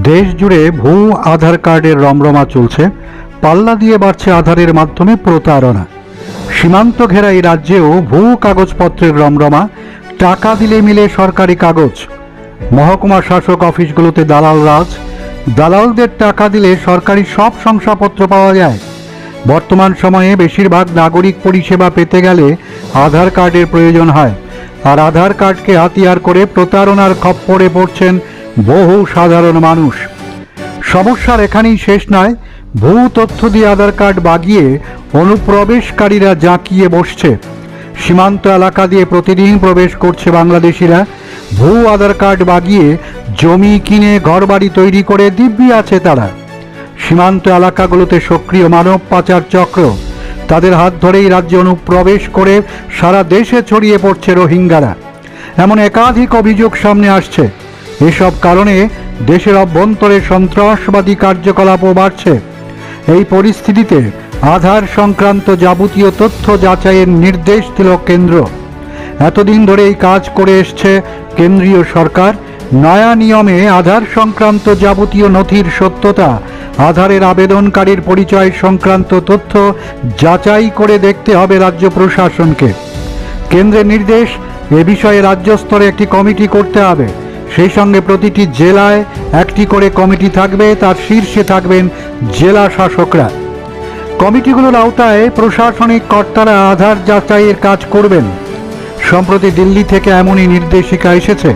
দেশ জুড়ে ভুয়ো আধার কার্ডের রমরমা চলছে। পাল্লা দিয়ে বাড়ছে আধারের মাধ্যমে প্রতারণা। সীমান্ত ঘেরা এই রাজ্যেও ভুয়ো কাগজপত্রের রমরমা। টাকা দিলে মিলে সরকারি কাগজ। মহকুমা শাসক অফিসগুলোতে দালাল রাজ। দালালদের টাকা দিলে সরকারি সব শংসাপত্র পাওয়া যায়। বর্তমান সময়ে বেশিরভাগ নাগরিক পরিষেবা পেতে গেলে আধার কার্ডের প্রয়োজন হয়, আর আধার কার্ডকে হাতিয়ার করে প্রতারণার খপ্পরে পড়ছেন বহু সাধারণ মানুষ। সমস্যার এখানেই শেষ নয়। ভুয়ো তথ্য দিয়ে আধার কার্ড বাগিয়ে অনুপ্রবেশকারীরা জাঁকিয়ে বসছে। সীমান্ত এলাকা দিয়ে প্রতিদিন প্রবেশ করছে বাংলাদেশিরা। ভুয়ো আধার কার্ড বাগিয়ে জমি কিনে ঘরবাড়ি তৈরি করে দিব্যি আছে তারা। সীমান্ত এলাকাগুলোতে সক্রিয় মানব পাচার চক্র। তাদের হাত ধরেই রাজ্যে অনুপ্রবেশ করে সারা দেশে ছড়িয়ে পড়ছে রোহিঙ্গারা। এমন একাধিক অভিযোগ সামনে আসছে। এসব কারণে দেশের অভ্যন্তরে সন্ত্রাসবাদী কার্যকলাপও বাড়ছে। এই পরিস্থিতিতে আধার সংক্রান্ত যাবতীয় তথ্য যাচাইয়ের নির্দেশ দিল কেন্দ্র। এতদিন ধরে এই কাজ করে এসছে কেন্দ্রীয় সরকার। নয়া নিয়মে আধার সংক্রান্ত যাবতীয় নথির সত্যতা, আধারের আবেদনকারীর পরিচয় সংক্রান্ত তথ্য যাচাই করে দেখতে হবে রাজ্য প্রশাসনকে। কেন্দ্রের নির্দেশ, এ বিষয়ে রাজ্য স্তরে একটি কমিটি করতে হবে। সেই সঙ্গে প্রতিটি জেলায় একটি করে কমিটি থাকবে, তার শীর্ষে থাকবেন জেলা শাসকরা। কমিটিগুলোর আওতায় প্রশাসনিক কর্তারা আধার যাচাইয়ের কাজ করবেন। সম্প্রতি দিল্লি থেকে এমনই নির্দেশিকা এসেছে।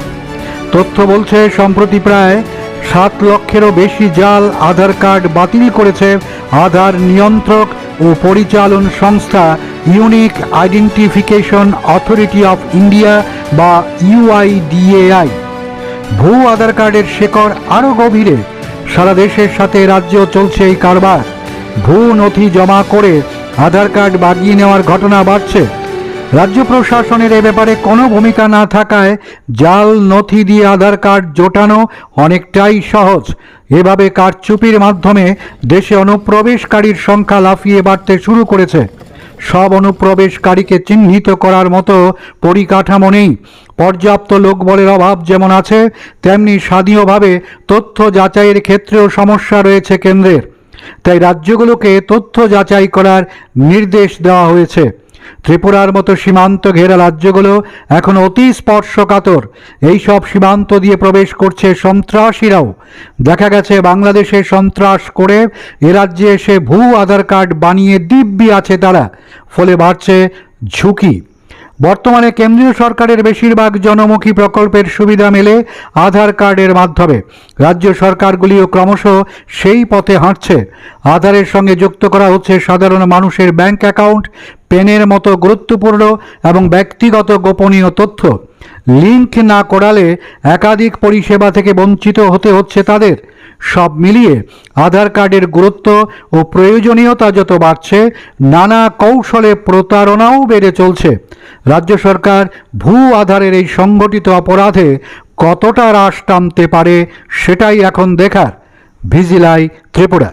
তথ্য বলছে, সম্প্রতি প্রায় 7 লক্ষেরও বেশি জাল আধার কার্ড বাতিল করেছে আধার নিয়ন্ত্রক ও পরিচালন সংস্থা unique identification authority of India বা UIDAI। ভুয়ো আধার কার্ডের শেকড় আরও গভীরে। সারা দেশের সাথে রাজ্যেও চলছে এই কারবার। ভুয়ো নথি জমা করে আধার কার্ড বাগিয়ে নেওয়ার ঘটনা বাড়ছে। রাজ্য প্রশাসনের এ ব্যাপারে কোনো ভূমিকা না থাকায় জাল নথি দিয়ে আধার কার্ড জোটানো অনেকটাই সহজ। এভাবে কারচুপির মাধ্যমে দেশে অনুপ্রবেশকারীর সংখ্যা লাফিয়ে বাড়তে শুরু করেছে। সব অনুপ্রবেশকারীকে চিহ্নিত করার মতো পরিকাঠামো নেই। পর্যাপ্ত লোকবলের অভাব যেমন আছে, তেমনি স্থানীয়ভাবে তথ্য যাচাইয়ের ক্ষেত্রেও সমস্যা রয়েছে কেন্দ্রের। তাই রাজ্যগুলোকে তথ্য যাচাই করার নির্দেশ দেওয়া হয়েছে। ত্রিপুরার মতো সীমান্ত ঘেরা রাজ্যগুলো এখন অতি স্পর্শকাতর। এইসব সীমান্ত দিয়ে প্রবেশ করছে সন্ত্রাসীরাও। দেখা গেছে বাংলাদেশে সন্ত্রাস করে এ রাজ্যে এসে ভুয়ো আধার কার্ড বানিয়ে দিব্যি আছে তারা। ফলে বাড়ছে ঝুঁকি। বর্তমানে কেন্দ্রীয় সরকারের বেশিরভাগ জনমুখী প্রকল্পের সুবিধা মেলে আধার কার্ডের মাধ্যমে। রাজ্য সরকারগুলিও ক্রমশ সেই পথে হাঁটছে। আধারের সঙ্গে যুক্ত করা হচ্ছে সাধারণ মানুষের ব্যাংক অ্যাকাউন্ট, পেনের মতো গুরুত্বপূর্ণ এবং ব্যক্তিগত গোপনীয় তথ্য। লিঙ্ক না করালে একাধিক পরিষেবা থেকে বঞ্চিত হতে হচ্ছে তাদের। সব মিলিয়ে আধার কার্ডের গুরুত্ব ও প্রয়োজনীয়তা যত বাড়ছে, নানা কৌশলে প্রতারণাও বেড়ে চলছে। রাজ্য সরকার ভুয়ো আধারের এই সংগঠিত অপরাধে কতটা রাশ টানতে পারে, সেটাই এখন দেখার। ভিজিলাই ত্রিপুরা।